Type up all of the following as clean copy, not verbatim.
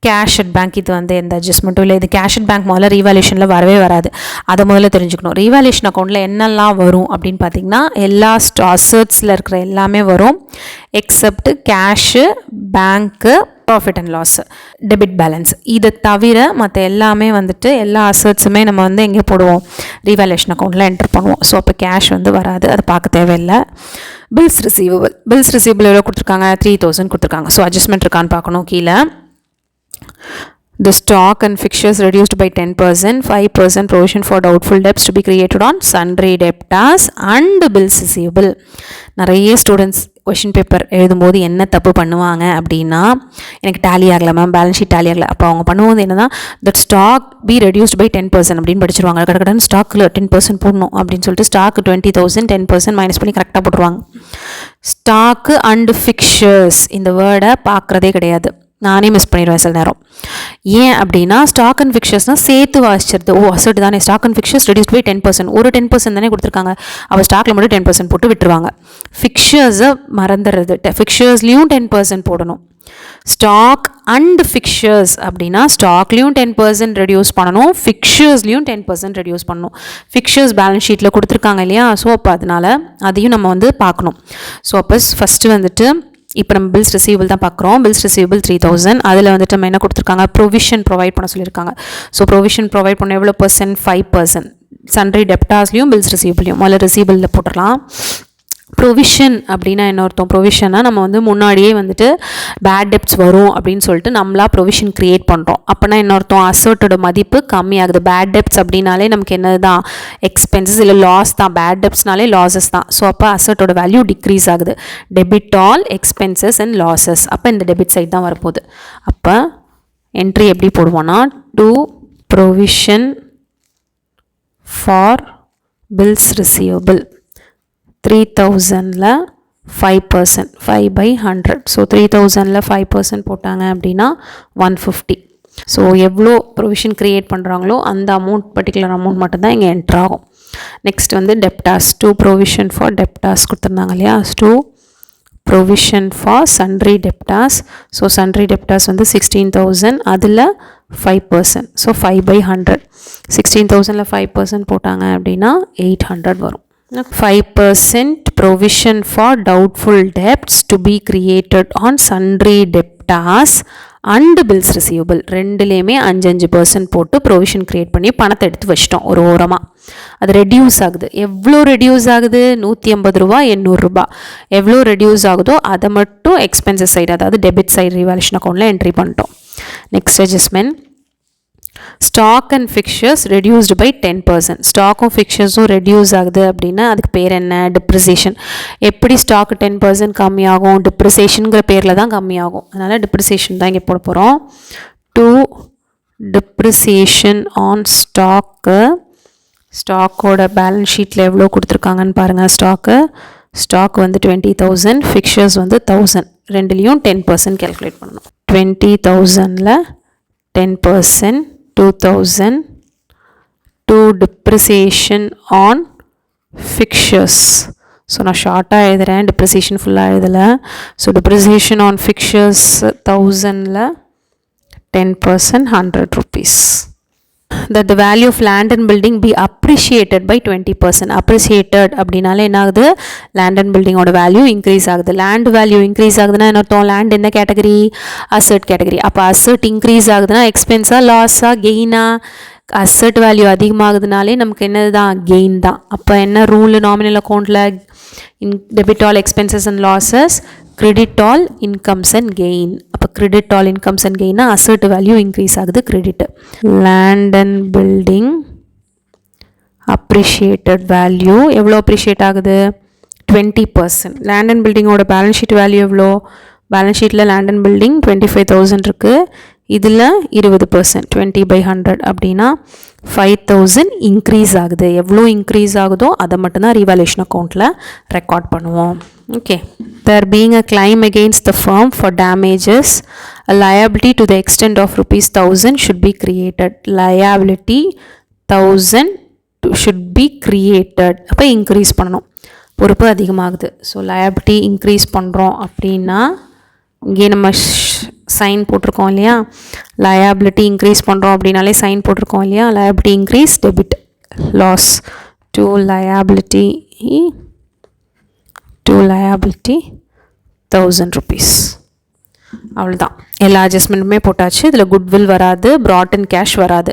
Cash at bank இது வந்து எந்த அட்ஜஸ்ட்மெண்ட்டும் இல்லை. இது கேஷ் அட் பேங்க் முதல்ல ரீவேல்யூஷனில் வரவே வராது. அதை முதல்ல தெரிஞ்சுக்கணும். ரீவேல்யூஷன் அக்கௌண்ட்டில் என்னெல்லாம் வரும் அப்படின்னு பார்த்தீங்கன்னா எல்லா அசட்ஸில் இருக்கிற எல்லாமே வரும் except cash, bank, profit and loss, debit balance. இதை தவிர மற்ற எல்லாமே வந்துட்டு எல்லா அசட்ஸுமே நம்ம வந்து எங்கே போடுவோம், ரீவேல்யூஷன் அக்கௌண்ட்டில் என்டர் பண்ணுவோம். ஸோ அப்போ கேஷ் வந்து வராது, அது பார்க்க தேவையில்லை. பில்ஸ் ரிசீவபிள் எவ்வளோ கொடுத்துருக்காங்க, 3000 கொடுத்துருக்காங்க. ஸோ அட்ஜஸ்ட்மெண்ட் இருக்கான்னு பார்க்கணும். கீழே the stock and fixtures reduced by 10%, 5% provision for doubtful debts to be created on sundry debtors and bills receivable. நிறைய ஸ்டூடெண்ட்ஸ் கொஷின் பேப்பர் எழுதும்போது என்ன தப்பு பண்ணுவாங்க அப்படின்னா, எனக்கு டேலி ஆகலை மேம், பேலன்ஸ் ஷீட் டேலி ஆகலை. அப்போ அவங்க பண்ணும்போது என்னன்னா, that stock be reduced by 10% அப்படின்னு படிச்சிருவாங்க. கடற்கடன் ஸ்டாக்கில் 10% போடணும் அப்படின்னு சொல்லிட்டு ஸ்டாக் 20,000 10% மைனஸ் பண்ணி கரெக்டாக போட்டுருவாங்க. ஸ்டாக்கு அண்ட் ஃபிக்சர்ஸ் இந்த வேர்டை பார்க்குறதே கிடையாது. நானே மிஸ் பண்ணிடுவேன் சில நேரம். ஏன் அப்படின்னா ஸ்டாக் அண்ட் ஃபிக்சர்ஸ்னால் சேர்த்து வாசிச்சிருது. அசட் தானே, stock and fixtures reduced by 10%, ஒரு 10% தானே கொடுத்துருக்காங்க. அவள் ஸ்டாக்கில் மட்டும் 10% போட்டு விட்டுருவாங்க. ஃபிக்சர்ஸை மறந்துடுறது. ஃபிக்சர்ஸ்லேயும் 10% போடணும். ஸ்டாக் அண்ட் ஃபிக்சர்ஸ் அப்படின்னா ஸ்டாக்லேயும் 10% ரெடியூஸ் பண்ணணும், ஃபிக்சர்ஸ்லேயும் 10% ரெடியூஸ் பண்ணணும். ஃபிக்சர்ஸ் பேலன்ஸ் ஷீட்டில் கொடுத்துருக்காங்க இல்லையா, ஸோ அப்போ அதனால் அதையும் நம்ம வந்து பார்க்கணும். ஸோ அப்போ ஃபஸ்ட்டு வந்துட்டு இப்போ நம்ம பில்ஸ் ரிசீவபிள் தான் பார்க்குறோம். பில்ஸ் ரிசீவபிள் 3000, அதில் வந்துட்டு நம்ம என்ன கொடுத்துருக்காங்க, ப்ரொவிஷன் ப்ரொவைட் பண்ண சொல்லியிருக்காங்க. ஸோ ப்ரொவிஷன் ப்ரொவைட் பண்ண எவ்வளோ %, 5%. சன்ட்ரி டெப்டாஸ்லையும் பில்ஸ் ரிசீவபிளையும் முதல்ல ரிசீவபிளில் போட்டுடலாம். ப்ரொவிஷன் அப்படின்னா என்ன அர்த்தம், ப்ரொவிஷனாக நம்ம வந்து முன்னாடியே வந்துட்டு பேட் டெப்ட்ஸ் வரும் அப்படின்னு சொல்லிட்டு நம்மளா ப்ரொவிஷன் க்ரியேட் பண்ணுறோம். அப்போனா என்ன அர்த்தம், அசட்டோட மதிப்பு கம்மியாகுது. பேட் டெப்ட்ஸ் அப்படின்னாலே நமக்கு என்ன தான், எக்ஸ்பென்சஸ் இல்லை லாஸ் தான். பேட் டெப்ட்ஸ்னாலே லாஸஸ் தான். ஸோ அப்போ அசட்டோட வேல்யூ டிக்ரீஸ் ஆகுது. Debit all expenses and losses. அப்போ இந்த டெபிட் சைட் தான் வரப்போகுது. அப்போ என்ட்ரி எப்படி போடுவோன்னா, to provision for bills receivable 3000ல் 5%, 5/100. ஸோ 3000ல் 5% போட்டாங்க அப்படின்னா 150. ஸோ எவ்வளோ ப்ரொவிஷன் க்ரியேட் பண்ணுறாங்களோ அந்த அமௌண்ட், பர்டிகுலர் அமௌண்ட் மட்டும்தான் இங்கே என்ட்ரு ஆகும். நெக்ஸ்ட் வந்து debtors, to provision for debtors கொடுத்துருந்தாங்க இல்லையா, to provision for sundry debtors. So sundry debtors வந்து 16,000, அதில் 5%. ஸோ 5/100. 16,000ல் 5% போட்டாங்க அப்படின்னா 800 வரும். 5% provision for doubtful debts to be created on sundry debtors and bills receivable. ரெண்டுலேயுமே 5% போட்டு ப்ரொவிஷன் க்ரியேட் பண்ணி பணத்தை எடுத்து வச்சிட்டோம் ஒரு ஓரமாக. அது ரெடியூஸ் ஆகுது. எவ்வளோ ரெடியூஸ் ஆகுது, 150 ரூபா, 800 ரூபா. எவ்வளோ ரெடியூஸ் ஆகுதோ அதை மட்டும் எக்ஸ்பென்சஸ் சைடு, அதாவது டெபிட் சைடு ரீவேல்யூஷன் அக்கௌண்ட்டில் என்ட்ரி பண்ணிட்டோம். Next adjustment, stock and fixtures reduced by 10%. ஸ்டாக்கும் ஃபிக்சர்ஸும் ரெடியூஸ் ஆகுது அப்படின்னா அதுக்கு பேர் என்ன, டிப்ரிசியேஷன். எப்படி ஸ்டாக்கு 10% கம்மியாகும், டிப்ரிசியேஷனுங்கிற பேரில் தான் கம்மியாகும். அதனால் டிப்ரிசியேஷன் தான் இங்கே போட போகிறோம். To depreciation on stock. ஸ்டாக்கோட பேலன்ஸ் ஷீட்டில் எவ்வளோ கொடுத்துருக்காங்கன்னு பாருங்கள். ஸ்டாக் வந்து 20,000, ஃபிக்சர்ஸ் வந்து 1000. ரெண்டுலேயும் 10% கேல்குலேட் பண்ணணும். 20,000ல் 10%, 2,000 to depreciation on fixtures. So நான் ஷார்ட்டாக எழுதுகிறேன், டிப்ரிசியேஷன் ஃபுல்லாக எழுதலை. ஸோ டிப்ரிசியேஷன் ஆன் ஃபிக்சர்ஸ் 1000ல் 10%, 100 rupees. That the value of land and building be appreciated by 20%. appreciated அப்படின்னாலே என்ன ஆகுது, land and building ஓட வேல்யூ இன்க்ரீஸ் ஆகுது. land வேல்யூ இன்க்ரீஸ் ஆகுதுன்னா என்ன அர்த்தம், land என்ன கேட்டகரி, அசட் கேட்டகரி. அப்போ அசட் இன்க்ரீஸ் ஆகுதுன்னா எக்ஸ்பென்ஸாக, லாஸாக, கெயினாக. அசட் வேல்யூ அதிகமாகுதுனாலே நமக்கு என்னது தான், கெயின் தான். அப்போ என்ன ரூல் நாமினல் அக்கௌண்ட்டில், debit all expenses and losses, credit all incomes and gain. அப்போ கிரெடிட் ஆல் இன்கம்ஸ் அண்ட் கெயின்னா அசட் வேல்யூ இன்க்ரீஸ் ஆகுது, credit. Land and building appreciated value எவ்வளோ அப்ரிஷியேட் ஆகுது, 20%. லேண்ட் அண்ட் பில்டிங்கோட பேலன்ஸ் ஷீட் வேல்யூ எவ்வளோ, balance ஷீட்டில் land and building 25,000 இருக்குது. இதில் 20%, 20/100 அப்படின்னா 5,000 இன்க்ரீஸ் ஆகுது. எவ்வளோ இன்க்ரீஸ் ஆகுதோ அதை மட்டும்தான் ரீவேல்யூஷன் அக்கௌண்ட்டில் ரெக்கார்ட் பண்ணுவோம். Okay. There being a claim against the firm for damages, a liability to the extent of ₹1,000 should be created. Liability 1,000 should be created. அப்போ இன்க்ரீஸ் பண்ணணும், பொறுப்பு அதிகமாகுது. ஸோ liability இன்க்ரீஸ் பண்ணுறோம் அப்படின்னா இங்கே நம்ம சைன் போட்டிருக்கோம் இல்லையா, லயபிலிட்டி இன்க்ரீஸ் பண்ணுறோம் அப்படின்னாலே சைன் போட்டிருக்கோம் இல்லையா, liability increase debit loss to liability 1000 rupees. அவ்வளோதான், எல்லா அட்ஜஸ்ட்மெண்ட்டுமே போட்டாச்சு. இதில் குட்வில் வராது, brought in cash வராது.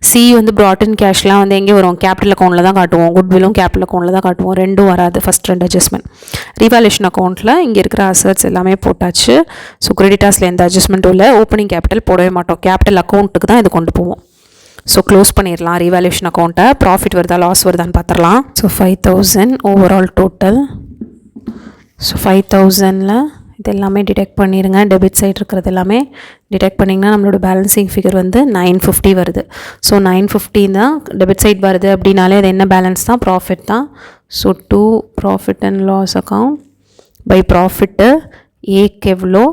சி வந்து brought in cashலாம் வந்து எங்கே வரும், கேபிட்டல் அக்கௌண்ட்டில் தான் காட்டுவோம். குட்வில்லும் கேபிட்டல் அக்கௌண்ட்டில் தான் காட்டுவோம், ரெண்டும் வராது ஃபஸ்ட் 2 அட்ஜஸ்ட்மெண்ட். ரீவாலுவேஷன் அக்கௌண்ட்டில் இங்கே இருக்கிற அசட்ஸ் எல்லாமே போட்டாச்சு. ஸோ கிரெடிட்டாஸில் எந்த அட்ஜஸ்ட்மெண்ட்டும் இல்லை. ஓப்பனிங் கேபிட்டல் போடவே மாட்டோம், கேபிட்டல் அக்கௌண்ட்டுக்கு தான் இது கொண்டு போவோம். ஸோ க்ளோஸ் பண்ணிடலாம் ரீவாலுவேஷன் அக்கௌண்ட்டை. ப்ராஃபிட் வருதா லாஸ் வருதான்னு பார்த்துடலாம். So 5000 overall total. ஸோ 5000ல் இது எல்லாமே டிடெக்ட் பண்ணிடுங்க. டெபிட் சைடு இருக்கிறது எல்லாமே டிடெக்ட் பண்ணிங்கன்னா நம்மளோட பேலன்சிங் ஃபிகர் வந்து 950 வருது. ஸோ 950 தான் டெபிட் சைட் வருது அப்படின்னாலே அது என்ன பேலன்ஸ் தான், ப்ராஃபிட் தான். So to profit and loss account by profit ஏக்கு எவ்வளோ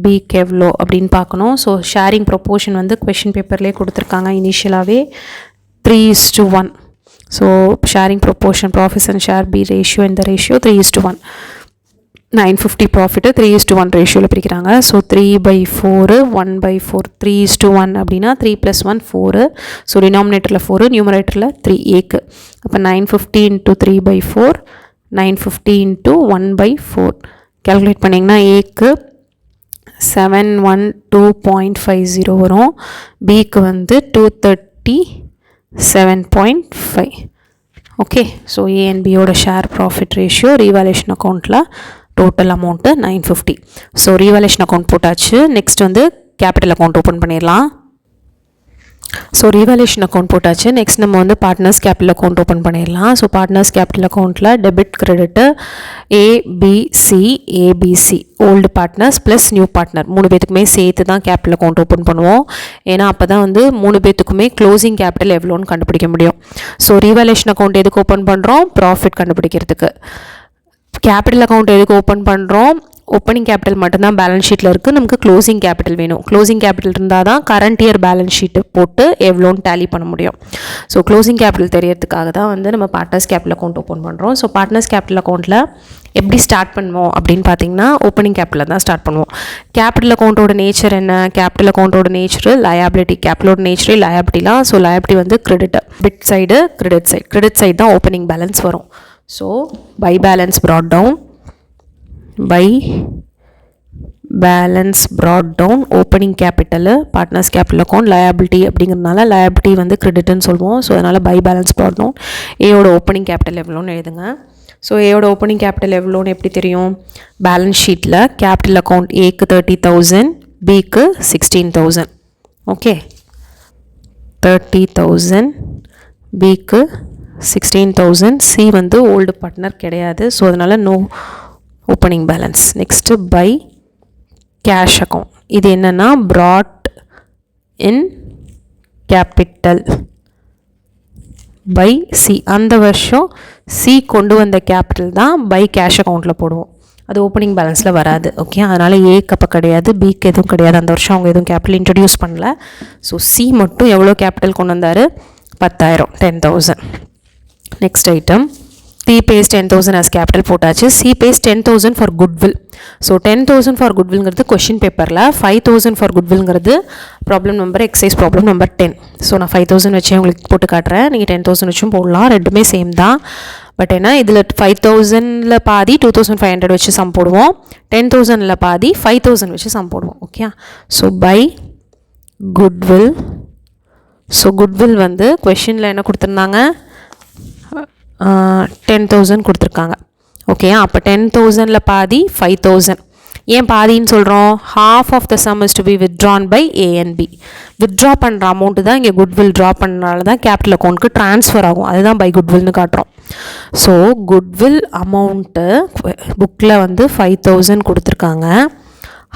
பிக்கு எவ்வளோ அப்படின்னு பார்க்கணும். ஸோ ஷேரிங் ப்ரொப்போர்ஷன் வந்து கொஷின் பேப்பர்லேயே கொடுத்துருக்காங்க இனிஷியலாகவே 3:1. So sharing proportion profits and share B ratio இந்த ரேஷியோ 3:1. 950 ப்ராஃபிட்டு 3:1 ரேஷியோவில் பிரிக்கிறாங்க. ஸோ 3/4 1/4 3:1 அப்படின்னா 3 + 1 4. ஸோ டினாமினேட்டரில் 4 நியூமரேட்டரில் 3 ஏக்கு. அப்போ 950 × 3/4 950 × 1/4 கேல்குலேட் பண்ணிங்கன்னா ஏக்கு 712.50 வரும். பிக்கு வந்து 237.5. ஓகே, ஸோ ஏஎன்பியோட ஷேர் ப்ராஃபிட் ரேஷியோ ரீவாலுவேஷன் அக்கௌண்ட்டில் total amount 950. So revaluation account போட்டாச்சு. நெக்ஸ்ட் வந்து கேபிட்டல் அக்கௌண்ட் ஓப்பன் பண்ணிடலாம். ஸோ ரீவாலுவேஷன் அக்கௌண்ட் போட்டாச்சு. நெக்ஸ்ட் நம்ம வந்து பார்ட்னர்ஸ் கேபிட்டல் அக்கௌண்ட் ஓப்பன் பண்ணிடலாம். ஸோ பார்ட்னர்ஸ் கேபிட்டல் அக்கௌண்ட்டில் debit credit ABC old partners plus new partner 3 பேத்துக்குமே சேர்த்து தான் கேபிட்டல் அக்கௌண்ட் ஓப்பன் பண்ணுவோம். ஏன்னா அப்போ தான் வந்து 3 பேத்துக்குமே க்ளோசிங் கேபிட்டல் எவ்வளோன்னு கண்டுபிடிக்க முடியும். ஸோ ரீவாலுவேஷன் அக்கௌண்ட் எதுக்கு ஓப்பன் பண்ணுறோம், ப்ராஃபிட் கண்டுபிடிக்கிறதுக்கு. கேபிட்டல் அக்கௌண்ட் எதுக்கு ஓப்பன் பண்ணுறோம், ஓப்பனிங் கேபிட்டல் மட்டும்தான் பேலன்ஸ் ஷீட்டில் இருக்குது, நமக்கு க்ளோசிங் கேபிட்டல் வேணும். க்ளோசிங் கேபிட்டல் இருந்தால் தான் கரண்ட் இயர் பேலன்ஸ் ஷீட்டு போட்டு எவ்வளோன்னு டேலி பண்ண முடியும். ஸோ க்ளோசிங் கேபிட்டல் தெரியறதுக்காக தான் வந்து நம்ம பார்ட்னர்ஸ் கேபிட்டல் அக்கௌண்ட் ஓப்பன் பண்ணுறோம். ஸோ பார்ட்னர்ஸ் கேபிட்டல் அக்கௌண்ட்டில் எப்படி ஸ்டார்ட் பண்ணுவோம் அப்படின்னு பார்த்தீங்கன்னா ஓப்பனிங் கேபிட்டலில் தான் ஸ்டார்ட் பண்ணுவோம். கேபிட்டல் அக்கௌண்ட்டோட நேச்சர் என்ன, கேபிட்டல் அக்கௌண்ட்டோட நேச்சரு லயபிலிட்டி, கேபிட்டலோட நேச்சரே லயபிலிட்டிலாம். ஸோ லயபிலிட்டி வந்து கிரெடிட், பிட் சைடு கிரெடிட் சைடு தான் ஓப்பனிங் பேலன்ஸ் வரும். So by balance brought down opening capital partners capital account liability அப்படிங்கிறதுனால லயபிலிட்டி வந்து கிரெடிட்னு சொல்லுவோம். ஸோ அதனால் பை பேலன்ஸ் brought down. ஏயோட ஓப்பனிங் கேபிட்டல் எவ்வளோன்னு எழுதுங்க. ஸோ ஏயோட ஓப்பனிங் கேபிட்டல் எவ்வளோன்னு எப்படி தெரியும், பேலன்ஸ் ஷீட்டில் கேபிட்டல் அக்கௌண்ட் ஏக்கு 30,000 பிக்கு 16,000. ஓகே, 30,000 பிக்கு 16,000. சி வந்து ஓல்டு பார்ட்னர் கிடையாது, ஸோ அதனால் no opening balance. Next by cash account, இது என்னென்னா brought in capital by C. அந்த வருஷம் சி கொண்டு வந்த கேபிட்டல் தான் பை கேஷ் அக்கௌண்ட்டில் போடுவோம், அது ஓப்பனிங் பேலன்ஸில் வராது. ஓகே, அதனால் ஏக்கு அப்போ கிடையாது, பிக்கு எதுவும் கிடையாது, அந்த வருஷம் அவங்க எதுவும் கேபிட்டல் இன்ட்ரடியூஸ் பண்ணல. ஸோ சி மட்டும் எவ்வளோ கேபிட்டல் கொண்டு வந்தார், 10,000 10,000. Next item C pays 10,000 as capital போட்டாச்சு. C pays 10,000 for goodwill. So 10,000 for குட்வில்ங்கிறது கொஷின் பேப்பரில், 5,000 ஃபார் குட்வில்ங்கிறது problem number exercise problem number 10. So நான் 5,000 வச்சு உங்களுக்கு போட்டு காட்டுறேன், நீங்கள் 10,000 வச்சும் போடலாம், ரெண்டுமே சேம் தான். பட் ஏன்னா இதில் 5,000ல் பாதி 2,500 வச்சு சம் போடுவோம், 10,000ல் பாதி 5,000 வச்சு சம் போடுவோம். Okay, so by goodwill. So goodwill வந்து கொஷினில் என்ன கொடுத்துருந்தாங்க, 10,000 கொடுத்துருக்காங்க. ஓகே, அப்போ 10,000ல் பாதி 5,000. ஏன் பாதின்னு சொல்கிறோம், half of the sum is to be withdrawn by A and B. Withdraw பண்ணுற அமௌண்ட்டு தான் இங்கே குட்வில் ட்ரா பண்ணனால தான் கேபிட்டல் அக்கௌண்ட்டுக்கு ட்ரான்ஸ்ஃபர் ஆகும், அதுதான் பை குட்வில்னு காட்டுறோம். ஸோ குட்வில் அமௌண்ட்டு புக்கில் வந்து 5,000 கொடுத்துருக்காங்க.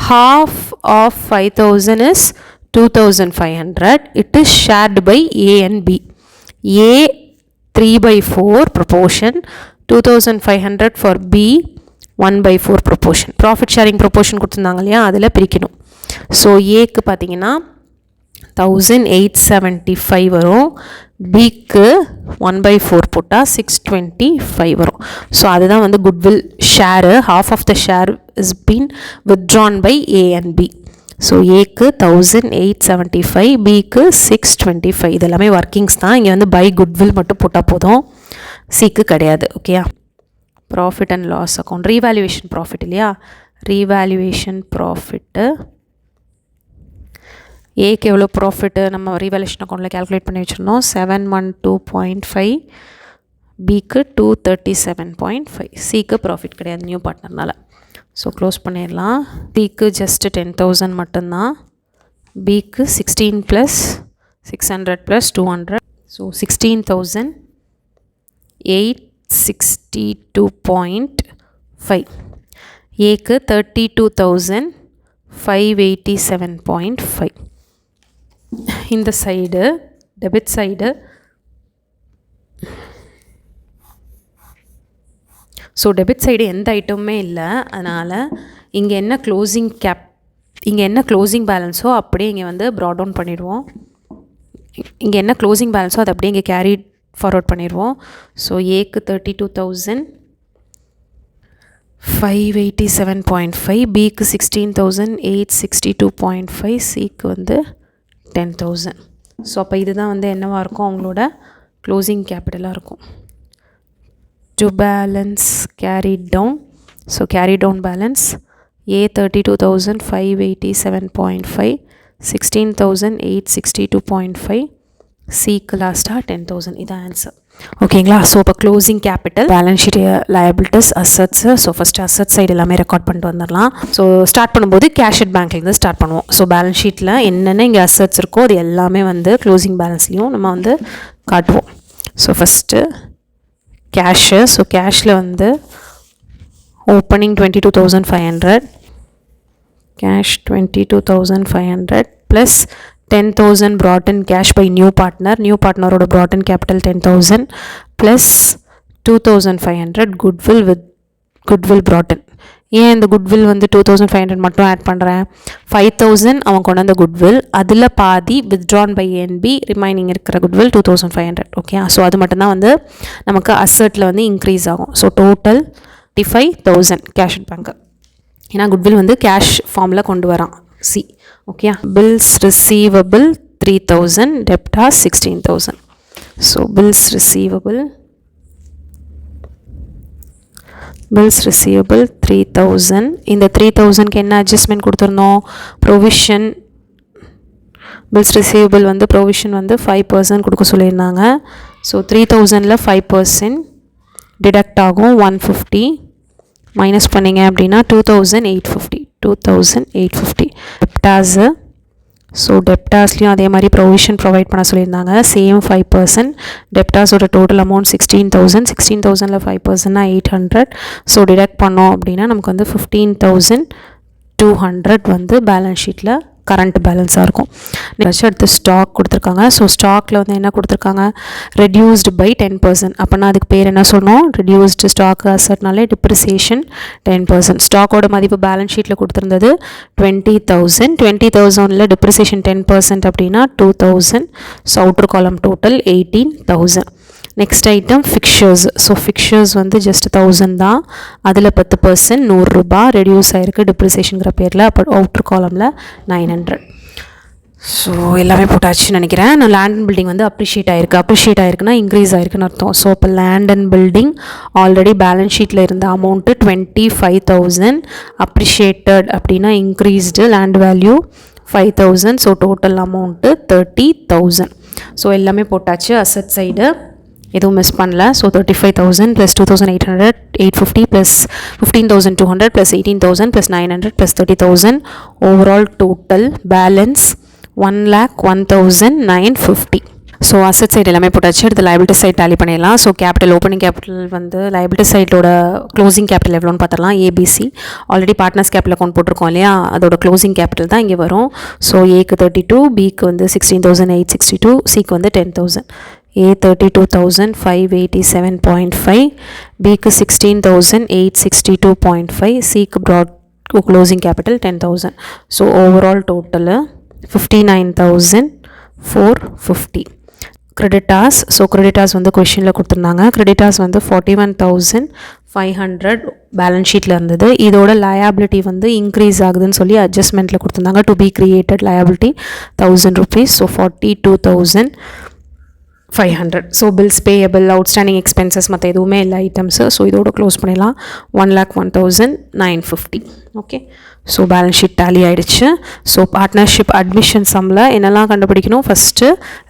half of 5,000 is 2,500. It is shared by A and B. A 3/4 proportion, 2,500 for B 1/4 proportion. Profit sharing proportion கொடுத்துருந்தாங்க இல்லையா, அதில் பிரிக்கணும். ஸோ ஏக்கு பார்த்தீங்கன்னா 1,875 வரும், பிக்கு 1/4 போட்டால் 625 வரும். ஸோ அதுதான் வந்து goodwill share, half of the share is been withdrawn by A and B. So ஏக்கு 1875, பிக்கு 625. இது எல்லாமே ஒர்க்கிங்ஸ் தான். இங்கே வந்து பை குட்வில் மட்டும் போட்டால் போதும், சிக்கு கிடையாது. ஓகேயா. Profit and loss account, revaluation profit இல்லையா, ரீவேல்யூவேஷன் ப்ராஃபிட்டு ஏக்கு எவ்வளோ ப்ராஃபிட்டு நம்ம ரீவேல்யூஷன் அக்கௌண்ட்டில் கேல்குலேட் பண்ணி வச்சுருந்தோம், 712.5, பிக்கு 237.5, சிக்கு ப்ராஃபிட் கிடையாது நியூ பார்ட்னர்னால். ஸோ க்ளோஸ் பண்ணிடலாம். பிக்கு ஜஸ்ட்டு 10,000 மட்டும்தான், பிக்கு 16 + 600 + 200, ஸோ 16,862.5. ஏக்கு 32,587.5. இந்த side debit side, so debit side எந்த ஐட்டமுமே இல்லை. அதனால் இங்கே என்ன க்ளோசிங் பேலன்ஸோ அப்படியே இங்கே வந்து ப்ராட் டவுன் பண்ணிடுவோம். இங்கே என்ன க்ளோசிங் பேலன்ஸோ அதை அப்படியே இங்கே கேரி ஃபார்வர்ட் பண்ணிடுவோம். ஸோ ஏக்கு 32,587.5, பிக்கு 16,862.5, சிக்கு வந்து 10,000. ஸோ அப்போ இதுதான் வந்து என்னவாக இருக்கும், அவங்களோட க்ளோசிங் கேபிட்டலாக இருக்கும். To balance carried down, so carry down balance A 32,587.5, 16,862.5, சிக்கு லாஸ்ட்டாக 10,000. இதான் ஆன்சர். ஓகேங்களா. ஸோ இப்போ closing capital, balance sheet, liabilities, assets. So first asset side எல்லாமே ரெக்கார்ட் பண்ணிட்டு வந்துடலாம். ஸோ ஸ்டார்ட் பண்ணும்போது கேஷ் அட் பேங்க்லேருந்து ஸ்டார்ட் பண்ணுவோம். ஸோ பேலன்ஸ் ஷீட்டில் என்னென்ன இங்கே அசட்ஸ் இருக்கோ அது எல்லாமே வந்து க்ளோசிங் பேலன்ஸ்லேயும் நம்ம வந்து காட்டுவோம். So first cash. ஸோ கேஷில் வந்து opening 22,500, cash 22,500 plus 10,000 brought in cash by new partner. New பார்ட்னரோட brought in capital 10,000 plus 2,500 goodwill brought in. ஏன் இந்த குட்வில் வந்து 2,500 மட்டும் ஆட் பண்ணுறேன், 5,000 அவன் கொண்டு வந்த குட்வில், அதில் பாதி withdrawn by ஏஎன்பி, ரிமைனிங் இருக்கிற குட்வில் 2,500. ஓகே. ஸோ அது மட்டும்தான் வந்து நமக்கு அசர்ட்டில் வந்து இன்க்ரீஸ் ஆகும். So total 55,000 cash at bank. ஏன்னா குட்வில் வந்து கேஷ் ஃபார்மில் கொண்டு வரான் C. Okay. Bills receivable 3,000, debtors 16,000. So bills receivable 3,000. இந்த 3,000க்கு என்ன அட்ஜஸ்ட்மெண்ட் கொடுத்துருந்தோம், ப்ரொவிஷன். பில்ஸ் ரிசீவபிள் வந்து ப்ரொவிஷன் வந்து 5% கொடுக்க சொல்லியிருந்தாங்க. ஸோ 3,000ல் 5% டிடக்ட் ஆகும், 150 மைனஸ் பண்ணிங்க அப்படின்னா 2,850. டெப்டாஸு. ஸோ டெப்டாஸ்லேயும் அதே மாதிரி ப்ரொவிஷன் ப்ரொவைட் பண்ண சொல்லியிருந்தாங்க, சேம் 5%. டெப்டாஸோட டோட்டல் அமௌண்ட் 16,000. 16,000ல் 5%னா 800. ஸோ டிடக்ட் பண்ணோம் அப்படின்னா நமக்கு வந்து 15,200 வந்து பேலன்ஸ் ஷீட்டில் கரண்ட் பேலன்ஸாக இருக்கும். நெக்ஸ்ட் அடுத்து ஸ்டாக் கொடுத்துருக்காங்க. ஸோ ஸ்டாக்கில் வந்து என்ன கொடுத்துருக்காங்க, ரெடியூஸ்டு பை 10%. அப்படின்னா அதுக்கு பேர் என்ன சொன்னோம், ரெடியூஸ்டு ஸ்டாக் அசட்னாலே டிப்ரிசியேஷன் 10%. ஸ்டாக்கோட மதிப்பு பேலன்ஸ் ஷீட்டில் கொடுத்துருந்தது 20,000. 20,000ல் டிப்ரிசியேஷன் 10% அப்படின்னா 2,000. ஸோ அவுட்டர் காலம் total 18,000. Next item fixtures. So fixtures வந்து ஜஸ்ட் 1,000 தான், அதில் 10% 100 ரூபா ரெடியூஸ் ஆகிருக்கு டிப்ரிசியேஷனுங்கிற பேரில். அப்போ அவுட்டர் காலமில் 900. ஸோ எல்லாமே போட்டாச்சுன்னு நினைக்கிறேன். நான் லேண்ட் அண்ட் பில்டிங் வந்து அப்ரிஷியேட் ஆகிருக்குன்னா இன்க்ரீஸ் ஆகிருக்குன்னு அர்த்தம். ஸோ இப்போ land and building already balance ஷீட்டில் இருந்த அமௌண்ட்டு 25,000, அப்ரிஷியேட்டட் அப்படின்னா increased land value 5,000. So total amount 30,000. So எல்லாமே போட்டாச்சு. அசட் சைடு எதுவும் மிஸ் பண்ணல. So 35,000 plus 2,800, 850 plus 15,200 plus 18,000 plus 900 plus 30,000. Overall total balance 1,01,950. So asset side எல்லாமே போட்டாச்சு. அடுத்து லைபிலிட்டி சைட் டேலி பண்ணிடலாம். ஸோ கேபிட்டல், ஓப்பனிங் கேபிட்டல் வந்து லைபிலிட்டி சைட்டோட க்ளோசிங் கேபிட்டல் எவ்வளோன்னு பார்த்துடலாம். ABC already partners capital account போட்டிருக்கோம் இல்லையா, அதோட க்ளோசிங் கேபிட்டல் தான் இங்கே வரும். ஸோ ஏக்கு 32, பிக்கு வந்து 16,862, சிக்கு வந்து 10,000. A 32,587.5, பிக்கு 16,862.5, சிக்கு brought closing capital 10,000. So overall total 59,450. Creditors. So creditors வந்து கொஷினில் கொடுத்துருந்தாங்க. கிரெடிட்டாஸ் வந்து 41,000 500 பேலன்ஸ் ஷீட்டில் இருந்தது. இதோட லயபிலிட்டி வந்து இன்க்ரீஸ் ஆகுதுன்னு சொல்லி அட்ஜஸ்ட்மெண்ட்டில் கொடுத்துருந்தாங்க. To be created liability 1000 rupees. So 42,500. So bills payable, outstanding expenses மற்ற எதுவுமே இல்லை ஐட்டம்ஸு. ஸோ இதோட க்ளோஸ் பண்ணிடலாம். 1,01,950. Okay, so balance sheet tally ஆகிடுச்சு. ஸோ பார்ட்னர்ஷிப் அட்மிஷன் சம்மில் என்னெல்லாம் கண்டுபிடிக்கணும்? First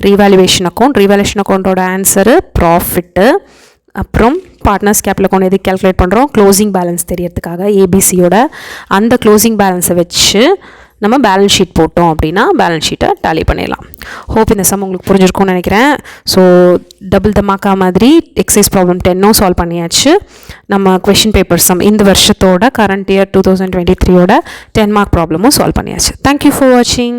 revaluation account. ரீவேல்யூவேஷன் அக்கௌண்ட்டோட ஆன்சரு ப்ராஃபிட்டு. அப்புறம் பார்ட்னர்ஸ் கேபிட்டல் அக்கௌண்ட் எதுக்கு கேல்குலேட் பண்ணுறோம்? க்ளோசிங் பேலன்ஸ் தெரியறதுக்காக ஏபிசியோட அந்த க்ளோசிங் பேலன்ஸை வச்சு நம்ம பேலன்ஸ் ஷீட் போட்டோம் அப்படின்னா பேலன்ஸ் ஷீட்டை டேலி பண்ணிடலாம். ஹோப் இந்த சம் உங்களுக்கு புரிஞ்சிருக்கும்னு நினைக்கிறேன். ஸோ டபுள் தமாக்கா மாதிரி எக்ஸசைஸ் ப்ராப்ளம் 10 சால்வ் பண்ணியாச்சு. நம்ம கொஷின் பேப்பர் சம் இந்த வருஷத்தோட கரண்ட் இயர் 2023 10 மார்க் ப்ராப்ளமும் சால்வ் பண்ணியாச்சு. தேங்க்யூ ஃபார் வாட்சிங்.